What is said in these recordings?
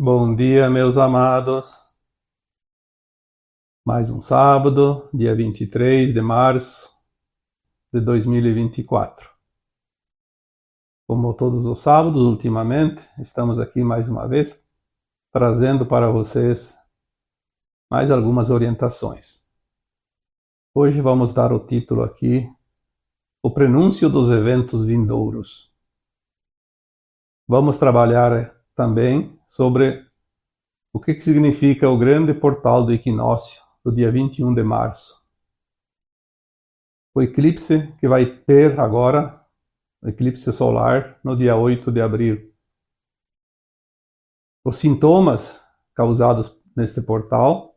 Bom dia, meus amados. Mais um sábado, dia 23 de março de 2024. Como todos os sábados, ultimamente, estamos aqui mais uma vez, trazendo para vocês mais algumas orientações. Hoje vamos dar o título aqui, O Prenúncio dos Eventos Vindouros. Vamos trabalhar também sobre o que significa o grande portal do equinócio do dia 21 de março. O eclipse que vai ter agora, o eclipse solar, no dia 8 de abril. Os sintomas causados neste portal,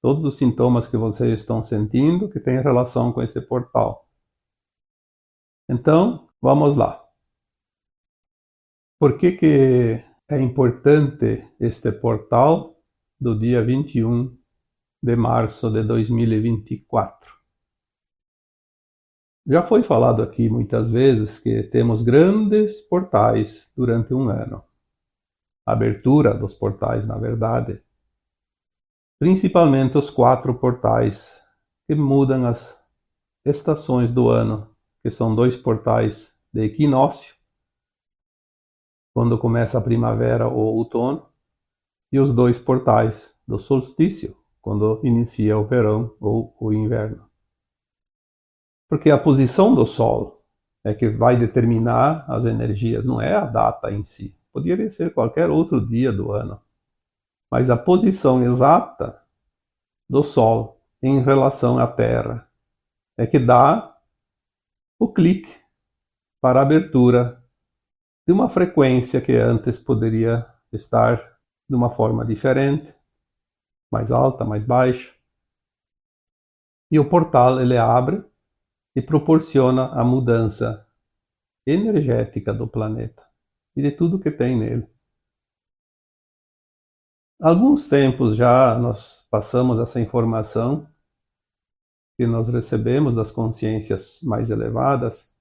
todos os sintomas que vocês estão sentindo, que têm relação com este portal. Então, vamos lá. Por que é importante este portal do dia 21 de março de 2024? Já foi falado aqui muitas vezes que temos grandes portais durante um ano. A abertura dos portais, na verdade, principalmente os 4 portais que mudam as estações do ano, que são 2 portais de equinócio, quando começa a primavera ou outono, e os 2 portais do solstício, quando inicia o verão ou o inverno. Porque a posição do Sol é que vai determinar as energias, não é a data em si. Poderia ser qualquer outro dia do ano. Mas a posição exata do Sol em relação à Terra é que dá o clique para a abertura de uma frequência que antes poderia estar de uma forma diferente, mais alta, mais baixa. E o portal ele abre e proporciona a mudança energética do planeta e de tudo que tem nele. Há alguns tempos já nós passamos essa informação que nós recebemos das consciências mais elevadas,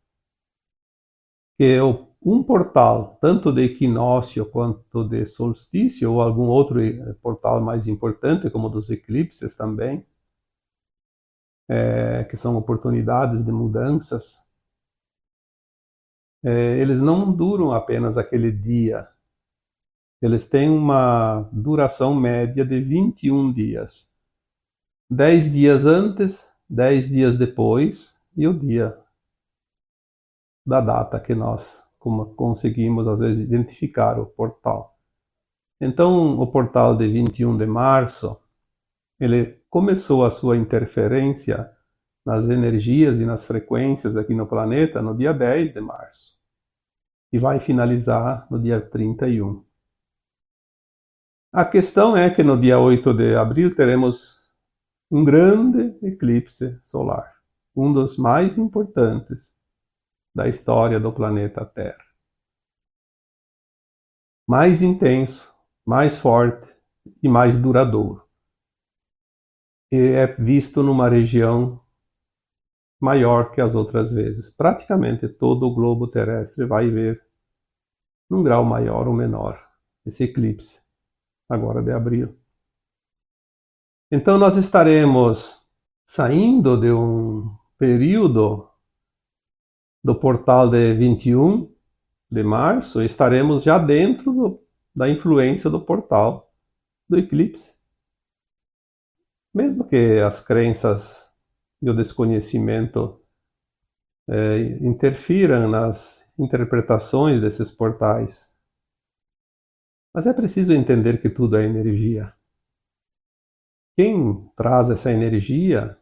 que um portal, tanto de equinócio quanto de solstício, ou algum outro portal mais importante, como dos eclipses também, que são oportunidades de mudanças, eles não duram apenas aquele dia. Eles têm uma duração média de 21 dias. 10 dias antes, 10 dias depois e o dia da data que nós conseguimos, às vezes, identificar o portal. Então, o portal de 21 de março, ele começou a sua interferência nas energias e nas frequências aqui no planeta no dia 10 de março e vai finalizar no dia 31. A questão é que no dia 8 de abril teremos um grande eclipse solar, um dos mais importantes da história do planeta Terra. Mais intenso, mais forte e mais duradouro. E é visto numa região maior que as outras vezes. Praticamente todo o globo terrestre vai ver, num grau maior ou menor, esse eclipse, agora de abril. Então nós estaremos saindo de um período do portal de 21 de março, estaremos já dentro da influência do portal do eclipse. Mesmo que as crenças e o desconhecimento interfiram nas interpretações desses portais, mas é preciso entender que tudo é energia. Quem traz essa energia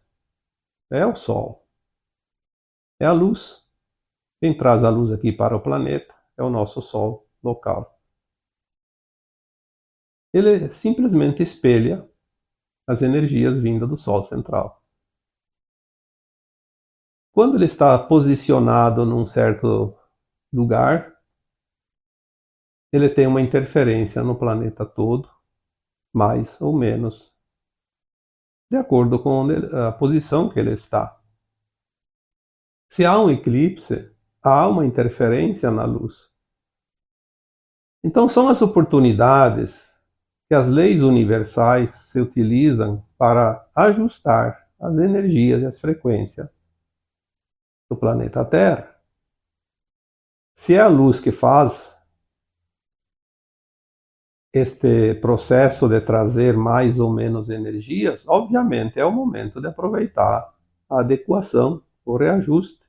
é o Sol, é a luz. Quem traz a luz aqui para o planeta é o nosso Sol local. Ele simplesmente espelha as energias vindas do Sol central. Quando ele está posicionado num certo lugar, ele tem uma interferência no planeta todo, mais ou menos, de acordo com a posição que ele está. Se há um eclipse, há uma interferência na luz. Então são as oportunidades que as leis universais se utilizam para ajustar as energias e as frequências do planeta Terra. Se é a luz que faz este processo de trazer mais ou menos energias, obviamente é o momento de aproveitar a adequação, o reajuste,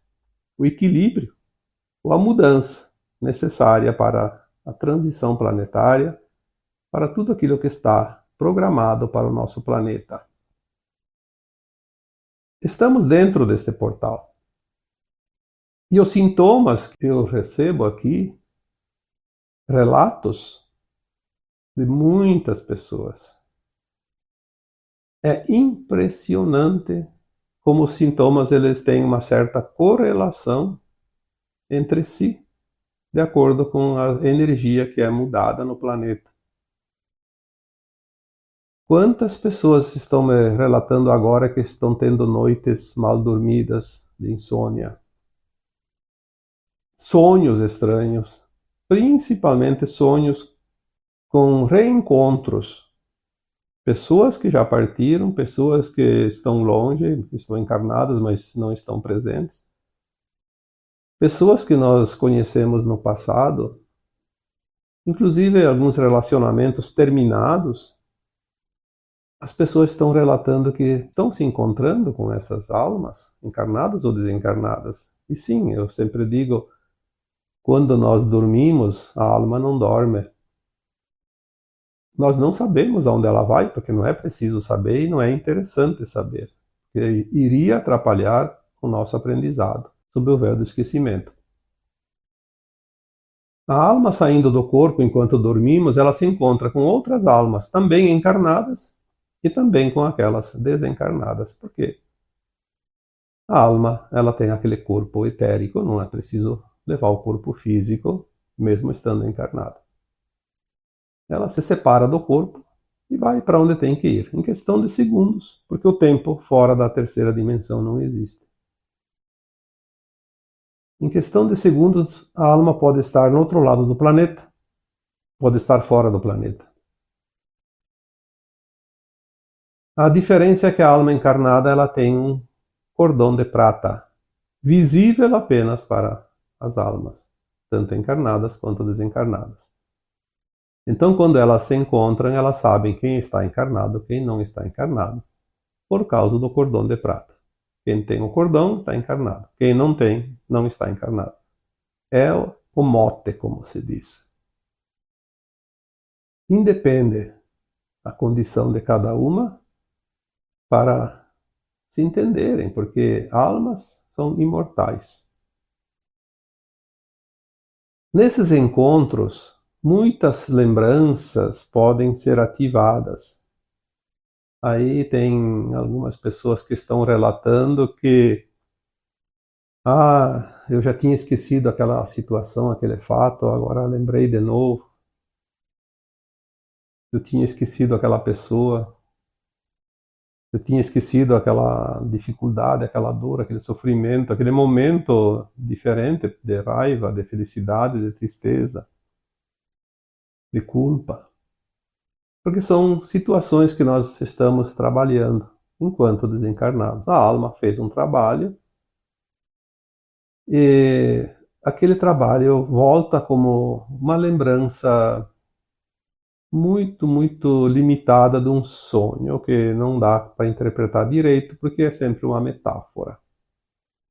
o equilíbrio ou a mudança necessária para a transição planetária, para tudo aquilo que está programado para o nosso planeta. Estamos dentro deste portal. E os sintomas que eu recebo aqui, relatos de muitas pessoas. É impressionante como os sintomas eles têm uma certa correlação entre si, de acordo com a energia que é mudada no planeta. Quantas pessoas estão me relatando agora que estão tendo noites mal dormidas, de insônia? Sonhos estranhos, principalmente sonhos com reencontros. Pessoas que já partiram, pessoas que estão longe, estão encarnadas, mas não estão presentes. Pessoas que nós conhecemos no passado, inclusive alguns relacionamentos terminados, as pessoas estão relatando que estão se encontrando com essas almas, encarnadas ou desencarnadas. E sim, eu sempre digo, quando nós dormimos, a alma não dorme. Nós não sabemos aonde ela vai, porque não é preciso saber e não é interessante saber, porque iria atrapalhar o nosso aprendizado, sob o véu do esquecimento. A alma saindo do corpo enquanto dormimos, ela se encontra com outras almas, também encarnadas, e também com aquelas desencarnadas. Por quê? A alma, ela tem aquele corpo etérico, não é preciso levar o corpo físico, mesmo estando encarnada. Ela se separa do corpo e vai para onde tem que ir, em questão de segundos, porque o tempo fora da terceira dimensão não existe. Em questão de segundos, a alma pode estar no outro lado do planeta, pode estar fora do planeta. A diferença é que a alma encarnada ela tem um cordão de prata, visível apenas para as almas, tanto encarnadas quanto desencarnadas. Então, quando elas se encontram, elas sabem quem está encarnado, quem não está encarnado, por causa do cordão de prata. Quem tem o cordão está encarnado, quem não tem, não está encarnado. É o mote, como se diz. Independe a condição de cada uma para se entenderem, porque almas são imortais. Nesses encontros, muitas lembranças podem ser ativadas. Aí tem algumas pessoas que estão relatando que eu já tinha esquecido aquela situação, aquele fato, agora lembrei de novo. Eu tinha esquecido aquela pessoa. Eu tinha esquecido aquela dificuldade, aquela dor, aquele sofrimento, aquele momento diferente de raiva, de felicidade, de tristeza, de culpa. Porque são situações que nós estamos trabalhando enquanto desencarnados. A alma fez um trabalho e aquele trabalho volta como uma lembrança muito, muito limitada de um sonho que não dá para interpretar direito porque é sempre uma metáfora.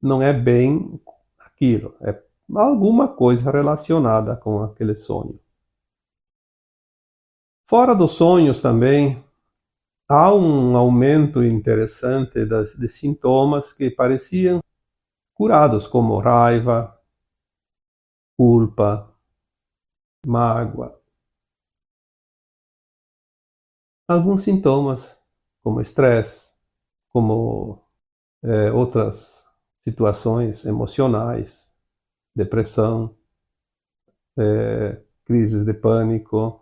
Não é bem aquilo, é alguma coisa relacionada com aquele sonho. Fora dos sonhos também, há um aumento interessante de sintomas que pareciam curados, como raiva, culpa, mágoa. Alguns sintomas, como estresse, como outras situações emocionais, depressão, crises de pânico,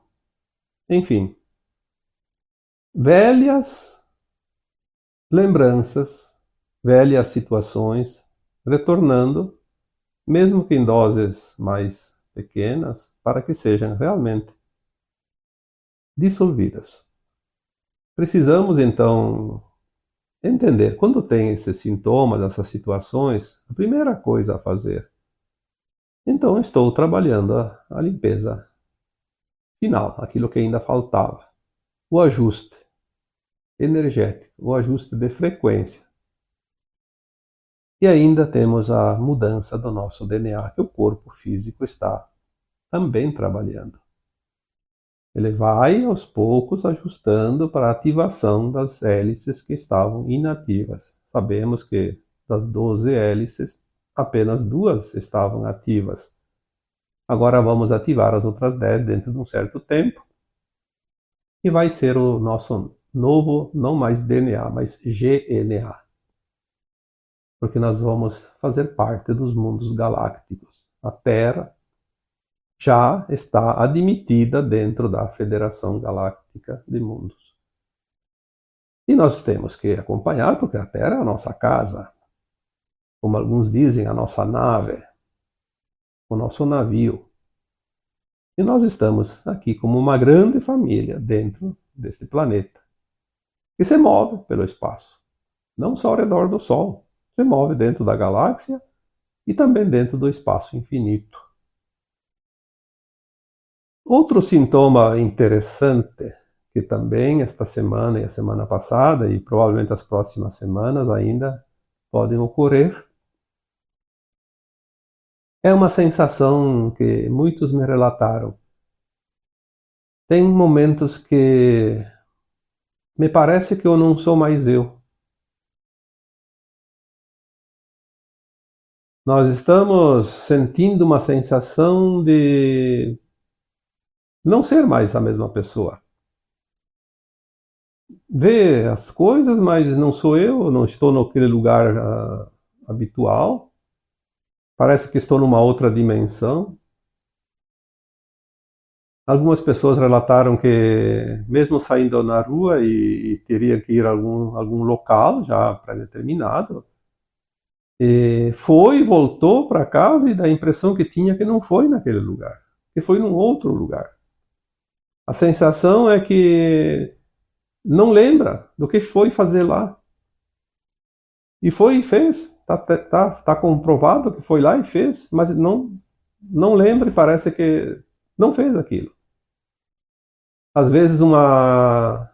enfim. Velhas lembranças, velhas situações, retornando, mesmo que em doses mais pequenas, para que sejam realmente dissolvidas. Precisamos, então, entender, quando tem esses sintomas, essas situações, a primeira coisa a fazer. Então, estou trabalhando a limpeza final, aquilo que ainda faltava. O ajuste energético, o ajuste de frequência. E ainda temos a mudança do nosso DNA, que o corpo físico está também trabalhando. Ele vai aos poucos ajustando para a ativação das hélices que estavam inativas. Sabemos que das 12 hélices, apenas 2 estavam ativas. Agora vamos ativar as outras 10 dentro de um certo tempo. E vai ser o nosso novo, não mais DNA, mas GNA. Porque nós vamos fazer parte dos mundos galácticos. A Terra já está admitida dentro da Federação Galáctica de Mundos. E nós temos que acompanhar, porque a Terra é a nossa casa. Como alguns dizem, a nossa nave, o nosso navio. E nós estamos aqui como uma grande família dentro desse planeta, que se move pelo espaço, não só ao redor do Sol, se move dentro da galáxia e também dentro do espaço infinito. Outro sintoma interessante, que também esta semana e a semana passada, e provavelmente as próximas semanas ainda podem ocorrer, é uma sensação que muitos me relataram. Tem momentos que me parece que eu não sou mais eu. Nós estamos sentindo uma sensação de não ser mais a mesma pessoa. Ver as coisas, mas não sou eu, não estou naquele lugar habitual. Parece que estou numa outra dimensão. Algumas pessoas relataram que, mesmo saindo na rua e teria que ir a algum local já pré-determinado, foi, voltou para casa e dá a impressão que tinha que não foi naquele lugar, que foi num outro lugar. A sensação é que não lembra do que foi fazer lá. E foi e fez. Tá comprovado que foi lá e fez, mas não lembra e parece que não fez aquilo. Às vezes uma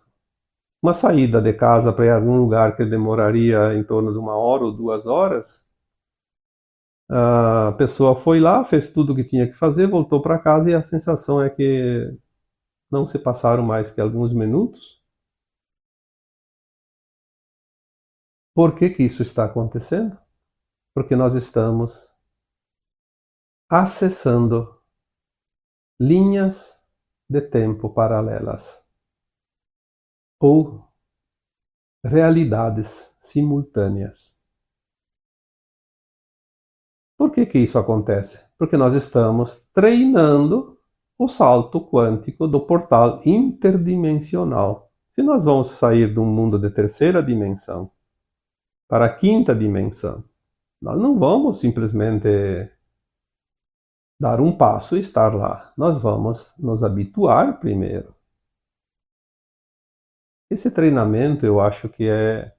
saída de casa para ir a algum lugar que demoraria em torno de 1 hora ou 2 horas, a pessoa foi lá, fez tudo o que tinha que fazer, voltou para casa e a sensação é que não se passaram mais que alguns minutos. Por que que isso está acontecendo? Porque nós estamos acessando linhas de tempo paralelas ou realidades simultâneas. Por que que isso acontece? Porque nós estamos treinando o salto quântico do portal interdimensional. Se nós vamos sair de um mundo de terceira dimensão para a quinta dimensão, nós não vamos simplesmente dar um passo e estar lá. Nós vamos nos habituar primeiro. Esse treinamento eu acho que é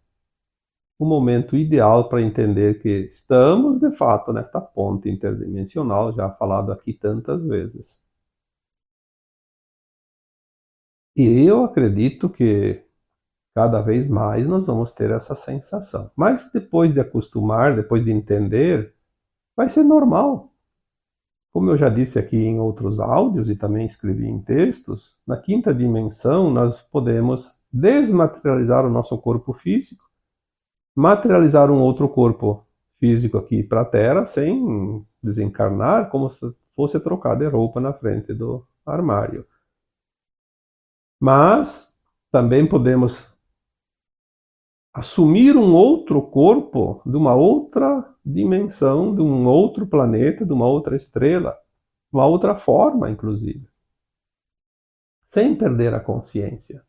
o momento ideal para entender que estamos, de fato, nesta ponte interdimensional, já falado aqui tantas vezes. E eu acredito que cada vez mais nós vamos ter essa sensação. Mas depois de acostumar, depois de entender, vai ser normal. Como eu já disse aqui em outros áudios e também escrevi em textos, na quinta dimensão nós podemos desmaterializar o nosso corpo físico, materializar um outro corpo físico aqui para a Terra sem desencarnar, como se fosse trocar de roupa na frente do armário. Mas também podemos assumir um outro corpo de uma outra dimensão, de um outro planeta, de uma outra estrela, uma outra forma, inclusive, sem perder a consciência.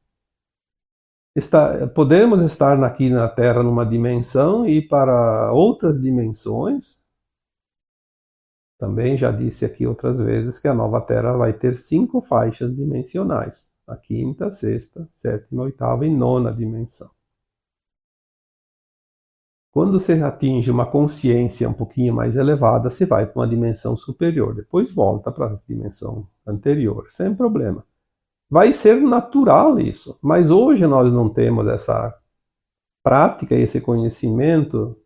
Podemos estar aqui na Terra numa dimensão e ir para outras dimensões. Também já disse aqui outras vezes que a nova Terra vai ter 5 faixas dimensionais. a quinta, sexta, sétima, oitava e nona dimensão. Quando você atinge uma consciência um pouquinho mais elevada, você vai para uma dimensão superior, depois volta para a dimensão anterior, sem problema. Vai ser natural isso, mas hoje nós não temos essa prática, esse conhecimento,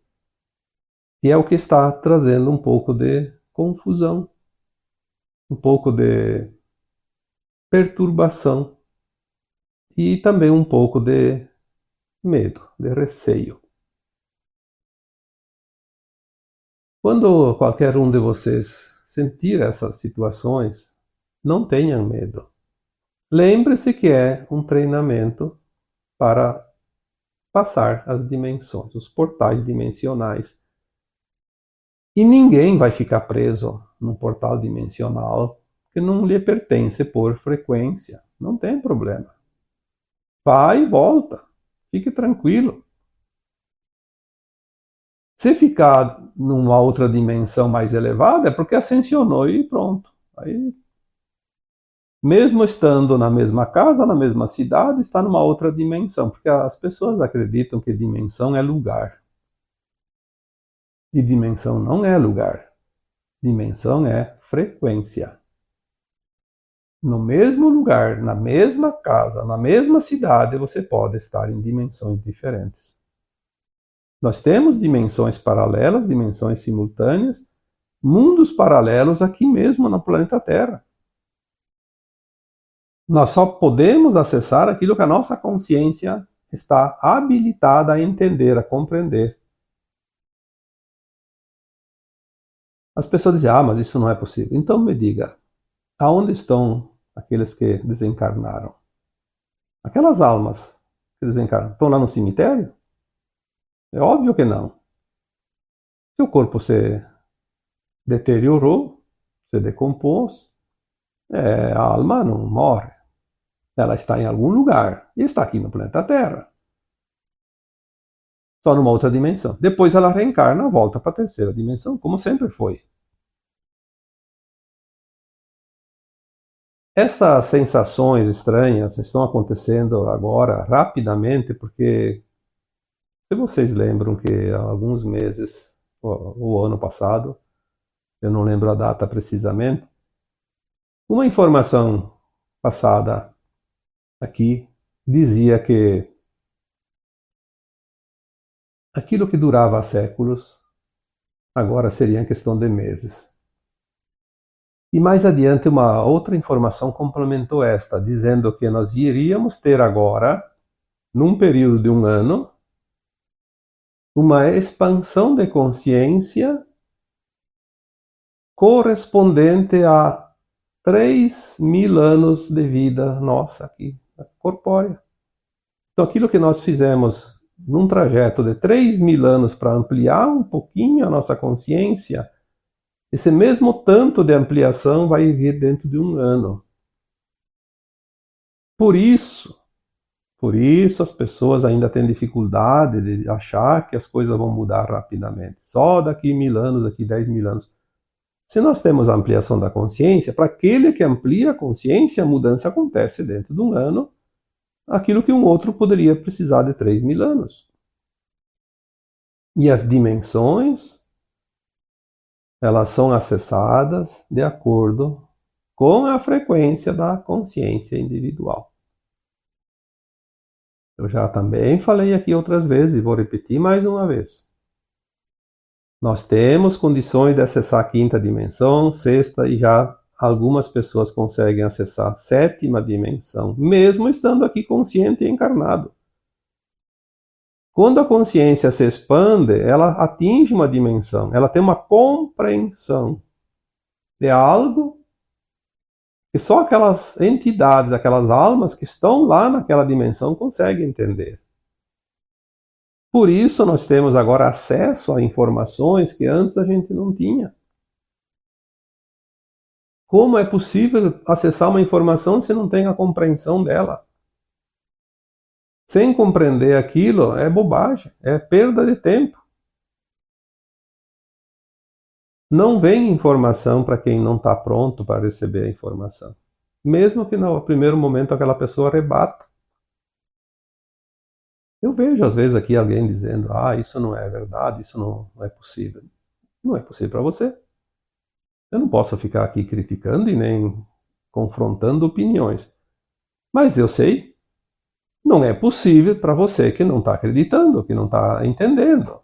e é o que está trazendo um pouco de confusão, um pouco de perturbação e também um pouco de medo, de receio. Quando qualquer um de vocês sentir essas situações, não tenham medo. Lembre-se que é um treinamento para passar as dimensões, os portais dimensionais. E ninguém vai ficar preso num portal dimensional que não lhe pertence por frequência. Não tem problema. Vai e volta. Fique tranquilo. Se ficar numa outra dimensão mais elevada, é porque ascensionou e pronto. Aí, mesmo estando na mesma casa, na mesma cidade, está numa outra dimensão, porque as pessoas acreditam que dimensão é lugar. E dimensão não é lugar. Dimensão é frequência. No mesmo lugar, na mesma casa, na mesma cidade, você pode estar em dimensões diferentes. Nós temos dimensões paralelas, dimensões simultâneas, mundos paralelos aqui mesmo no planeta Terra. Nós só podemos acessar aquilo que a nossa consciência está habilitada a entender, a compreender. As pessoas dizem, mas isso não é possível. Então me diga, aonde estão aqueles que desencarnaram? Aquelas almas que desencarnam, estão lá no cemitério? É óbvio que não. Seu corpo se deteriorou, se decompôs, a alma não morre. Ela está em algum lugar e está aqui no planeta Terra. Só numa outra dimensão. Depois ela reencarna, volta para a terceira dimensão, como sempre foi. Essas sensações estranhas estão acontecendo agora rapidamente, porque se vocês lembram que há alguns meses, o ano passado, eu não lembro a data precisamente, uma informação passada aqui dizia que aquilo que durava há séculos agora seria em questão de meses. E mais adiante uma outra informação complementou esta, dizendo que nós iríamos ter agora, num período de um ano, uma expansão de consciência correspondente a 3.000 anos de vida nossa aqui, corpórea. Então aquilo que nós fizemos num trajeto de 3.000 anos para ampliar um pouquinho a nossa consciência, esse mesmo tanto de ampliação vai vir dentro de um ano. Por isso as pessoas ainda têm dificuldade de achar que as coisas vão mudar rapidamente. Só daqui 1.000 anos, daqui 10.000 anos. Se nós temos a ampliação da consciência, para aquele que amplia a consciência, a mudança acontece dentro de um ano, aquilo que um outro poderia precisar de 3.000 anos. E as dimensões, elas são acessadas de acordo com a frequência da consciência individual. Eu já também falei aqui outras vezes e vou repetir mais uma vez. Nós temos condições de acessar a quinta dimensão, sexta e já algumas pessoas conseguem acessar a sétima dimensão, mesmo estando aqui consciente e encarnado. Quando a consciência se expande, ela atinge uma dimensão, ela tem uma compreensão de algo que só aquelas entidades, aquelas almas que estão lá naquela dimensão conseguem entender. Por isso nós temos agora acesso a informações que antes a gente não tinha. Como é possível acessar uma informação se não tem a compreensão dela? Sem compreender aquilo é bobagem, é perda de tempo. Não vem informação para quem não está pronto para receber a informação. mesmo que no primeiro momento aquela pessoa rebata. Eu vejo às vezes aqui alguém dizendo, isso não é verdade, isso não é possível. Não é possível para você. Eu não posso ficar aqui criticando e nem confrontando opiniões. Mas eu sei, não é possível para você que não está acreditando, que não está entendendo.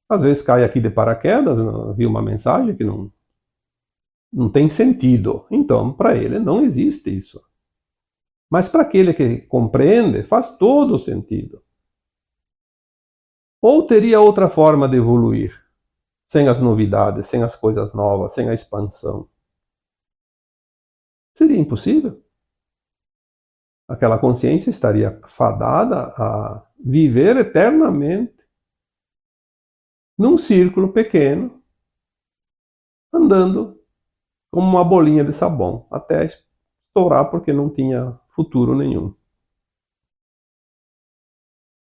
Às vezes cai aqui de paraquedas, viu uma mensagem que não tem sentido. Então, para ele não existe isso. Mas para aquele que compreende, faz todo o sentido. Ou teria outra forma de evoluir, sem as novidades, sem as coisas novas, sem a expansão? Seria impossível. Aquela consciência estaria fadada a viver eternamente num círculo pequeno, andando como uma bolinha de sabão, até estourar porque não tinha futuro nenhum.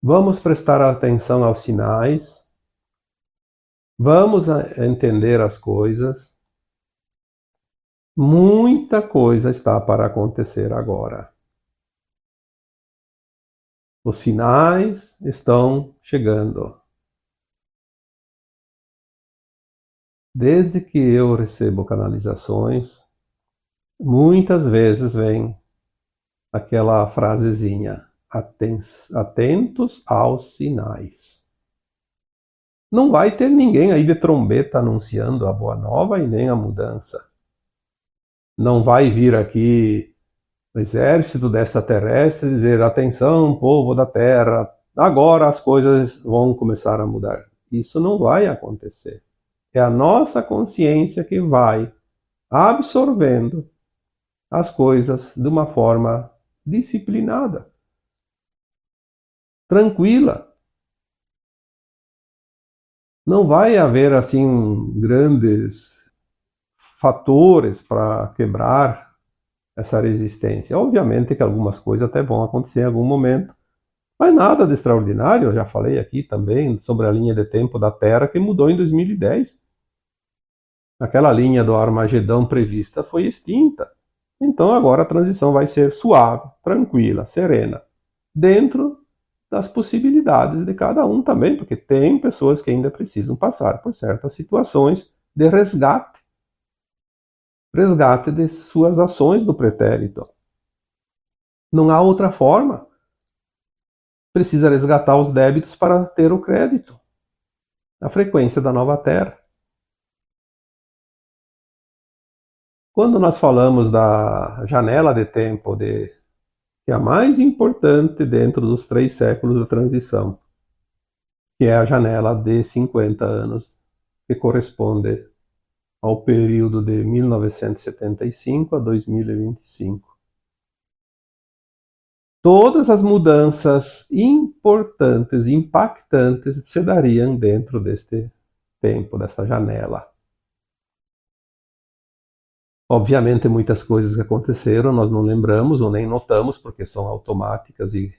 Vamos prestar atenção aos sinais, vamos entender as coisas. Muita coisa está para acontecer agora. Os sinais estão chegando. Desde que eu recebo canalizações, muitas vezes vem aquela frasezinha: atentos aos sinais. Não vai ter ninguém aí de trombeta anunciando a boa nova e nem a mudança. Não vai vir aqui o exército extraterrestre dizer: atenção, povo da Terra, agora as coisas vão começar a mudar. Isso não vai acontecer. É a nossa consciência que vai absorvendo as coisas de uma forma disciplinada, tranquila. Não vai haver assim grandes fatores para quebrar essa resistência. Obviamente que algumas coisas até vão acontecer em algum momento, mas nada de extraordinário. Eu já falei aqui também sobre a linha de tempo da Terra que mudou em 2010. Aquela linha do Armagedão prevista foi extinta. Então agora a transição vai ser suave, tranquila, serena, dentro das possibilidades de cada um também, porque tem pessoas que ainda precisam passar por certas situações de resgate de suas ações do pretérito. Não há outra forma. Precisa resgatar os débitos para ter o crédito. A frequência da nova Terra. Quando nós falamos da janela de tempo, que é a mais importante dentro dos 3 séculos da transição, que é a janela de 50 anos, que corresponde ao período de 1975 a 2025. Todas as mudanças importantes, impactantes, se dariam dentro deste tempo, dessa janela. Obviamente, muitas coisas que aconteceram nós não lembramos ou nem notamos, porque são automáticas e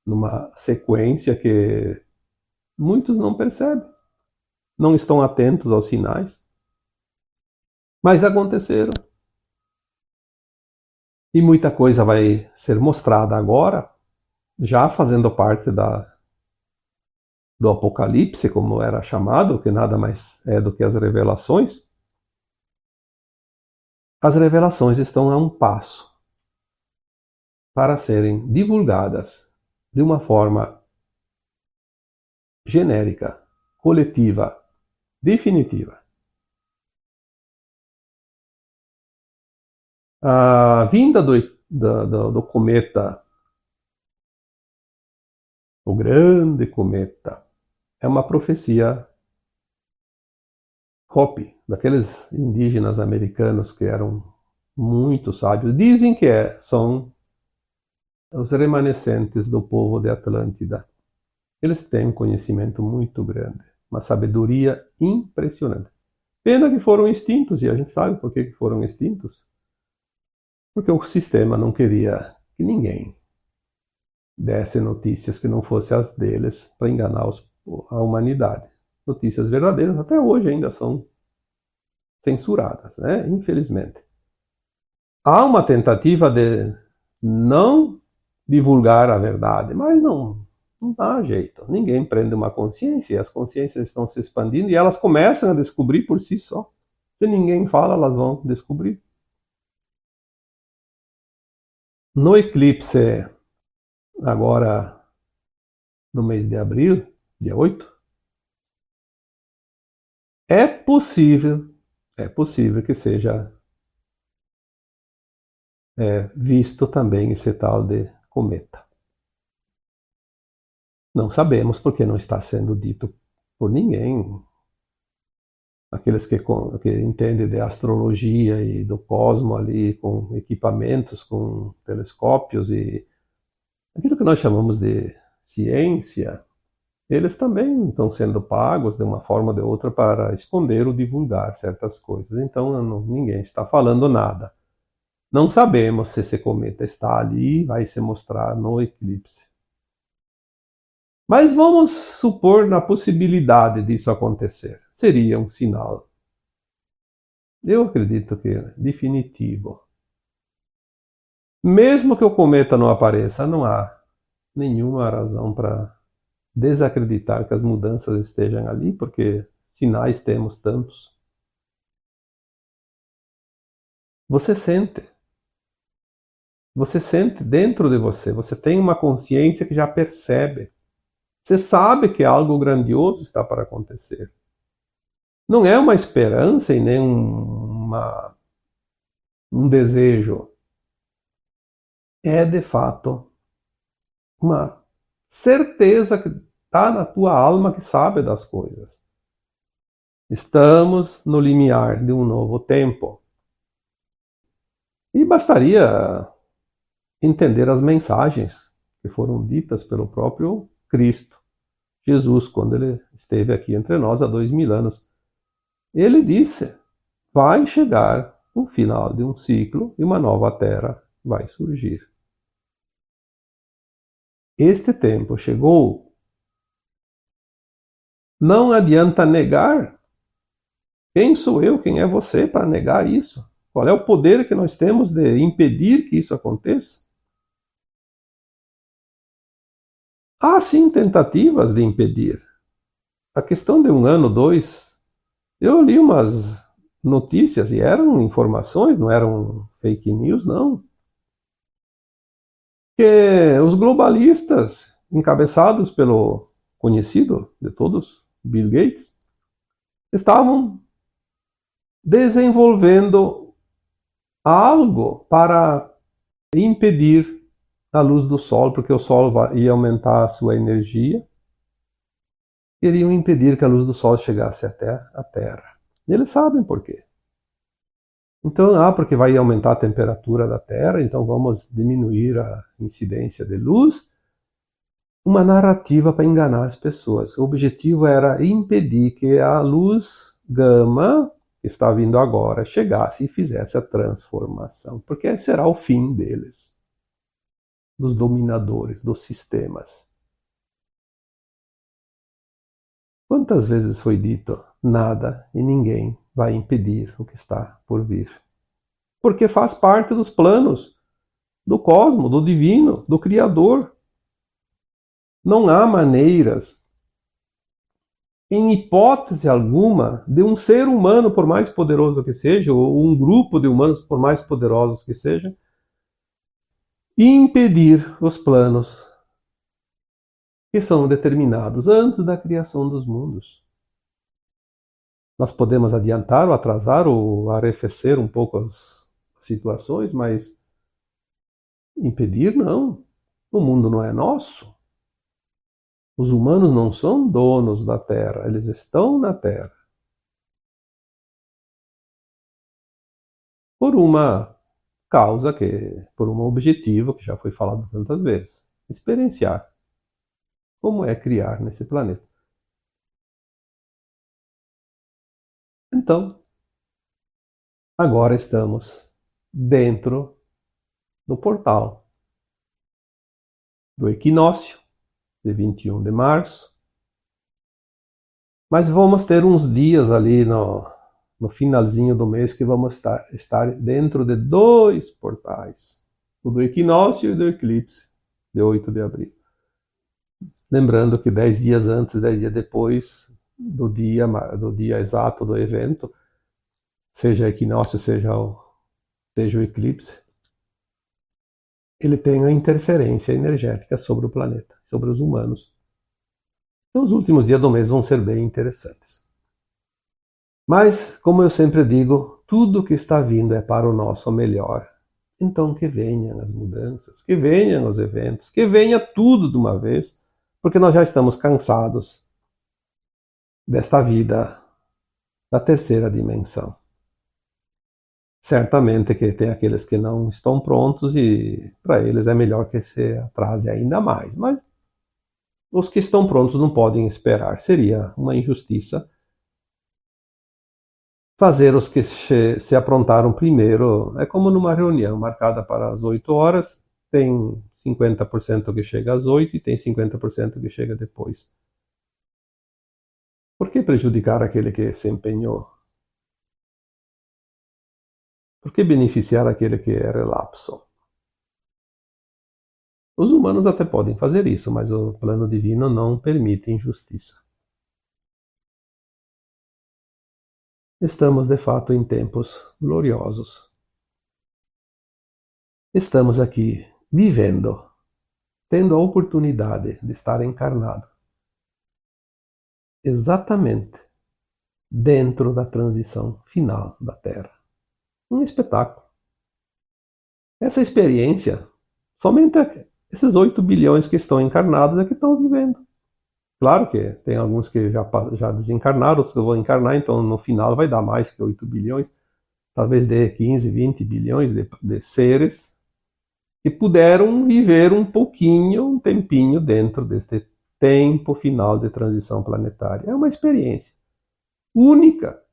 numa sequência que muitos não percebem, não estão atentos aos sinais. Mas aconteceram. E muita coisa vai ser mostrada agora, já fazendo parte do Apocalipse, como era chamado, que nada mais é do que as revelações. As revelações estão a um passo para serem divulgadas de uma forma genérica, coletiva, definitiva. A vinda do cometa, o grande cometa, é uma profecia Hopi, daqueles indígenas americanos que eram muito sábios. Dizem que são os remanescentes do povo de Atlântida. Eles têm um conhecimento muito grande, uma sabedoria impressionante. Pena que foram extintos, e a gente sabe por que foram extintos. Porque o sistema não queria que ninguém desse notícias que não fossem as deles para enganar a humanidade. Notícias verdadeiras até hoje ainda são censuradas, né? Infelizmente. há uma tentativa de não divulgar a verdade, mas não dá jeito. Ninguém prende uma consciência, as consciências estão se expandindo e elas começam a descobrir por si só. Se ninguém fala, elas vão descobrir. No eclipse, agora no mês de abril, dia 8, é possível, é possível que seja visto também esse tal de cometa. Não sabemos porque não está sendo dito por ninguém. Aqueles que entendem de astrologia e do cosmo ali, com equipamentos, com telescópios e aquilo que nós chamamos de ciência, eles também estão sendo pagos de uma forma ou de outra para esconder ou divulgar certas coisas. Então ninguém está falando nada. Não sabemos se esse cometa está ali e vai se mostrar no eclipse. Mas vamos supor na possibilidade disso acontecer. Seria um sinal. Eu acredito que é definitivo. Mesmo que o cometa não apareça, não há nenhuma razão para desacreditar que as mudanças estejam ali, porque sinais temos tantos. Você sente. Você sente dentro de você. Você tem uma consciência que já percebe. Você sabe que algo grandioso está para acontecer. Não é uma esperança e nem um desejo. É de fato uma certeza que está na tua alma que sabe das coisas. Estamos no limiar de um novo tempo. E bastaria entender as mensagens que foram ditas pelo próprio Cristo, Jesus, quando ele esteve aqui entre nós há 2000 anos. Ele disse: vai chegar o final de um ciclo e uma nova terra vai surgir. Este tempo chegou. Não adianta negar. Quem sou eu, quem é você para negar isso? Qual é o poder que nós temos de impedir que isso aconteça? Há sim tentativas de impedir. A questão de um ano, dois, eu li umas notícias e eram informações, não eram fake news, não. Que os globalistas, encabeçados pelo conhecido de todos, Bill Gates, estavam desenvolvendo algo para impedir a luz do Sol, porque o Sol ia aumentar a sua energia, iriam impedir que a luz do Sol chegasse até a Terra. E eles sabem por quê. Então, porque vai aumentar a temperatura da Terra, então vamos diminuir a incidência de luz. Uma narrativa para enganar as pessoas. O objetivo era impedir que a luz gama, que está vindo agora, chegasse e fizesse a transformação, porque será o fim deles, dos dominadores, dos sistemas. Quantas vezes foi dito, nada e ninguém vai impedir o que está por vir? Porque faz parte dos planos do cosmo, do divino, do Criador. Não há maneiras, em hipótese alguma, de um ser humano, por mais poderoso que seja, ou um grupo de humanos, por mais poderosos que sejam, impedir os planos que são determinados antes da criação dos mundos. Nós podemos adiantar ou atrasar ou arrefecer um pouco as situações, mas impedir não. O mundo não é nosso. Os humanos não são donos da Terra, eles estão na Terra. Por uma causa, por um objetivo que já foi falado tantas vezes. Experienciar como é criar nesse planeta. Então, agora estamos dentro do portal do equinócio, de 21 de março. Mas vamos ter uns dias ali no no finalzinho do mês, que vamos estar dentro de 2 portais, o do equinócio e do eclipse, de 8 de abril. Lembrando que 10 dias antes, 10 dias depois do dia exato do evento, seja equinócio, seja o eclipse, ele tem uma interferência energética sobre o planeta, sobre os humanos. Então, os últimos dias do mês vão ser bem interessantes. Mas, como eu sempre digo, tudo que está vindo é para o nosso melhor. Então, que venham as mudanças, que venham os eventos, que venha tudo de uma vez, porque nós já estamos cansados desta vida da terceira dimensão. Certamente que tem aqueles que não estão prontos e para eles é melhor que se atrase ainda mais, mas os que estão prontos não podem esperar. Seria uma injustiça fazer os que se aprontaram primeiro. É como numa reunião marcada para as 8 horas, tem 50% que chega às 8 e tem 50% que chega depois. Por que prejudicar aquele que se empenhou? Por que beneficiar aquele que é relapso? Os humanos até podem fazer isso, mas o plano divino não permite injustiça. Estamos de fato em tempos gloriosos. Estamos aqui vivendo, tendo a oportunidade de estar encarnado exatamente dentro da transição final da Terra. Um espetáculo. Essa experiência, somente esses 8 bilhões que estão encarnados é que estão vivendo. Claro que tem alguns que já desencarnaram, outros que vão encarnar, então no final vai dar mais que 8 bilhões. Talvez dê 15, 20 bilhões de seres que puderam viver um pouquinho, um tempinho dentro deste tempo final de transição planetária. É uma experiência única,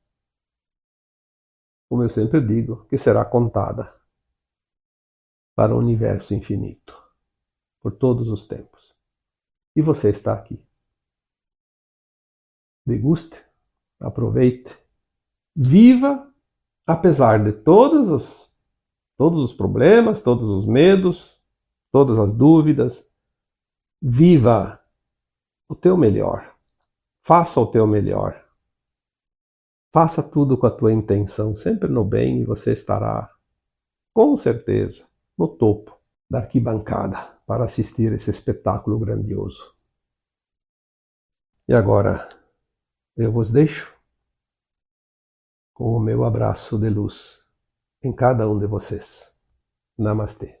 como eu sempre digo, que será contada para o universo infinito, por todos os tempos. E você está aqui. Deguste, aproveite, viva, apesar de todos os problemas, todos os medos, todas as dúvidas. Viva o teu melhor. Faça o teu melhor. Faça tudo com a tua intenção, sempre no bem, e você estará, com certeza, no topo da arquibancada para assistir esse espetáculo grandioso. E agora, eu vos deixo com o meu abraço de luz em cada um de vocês. Namastê.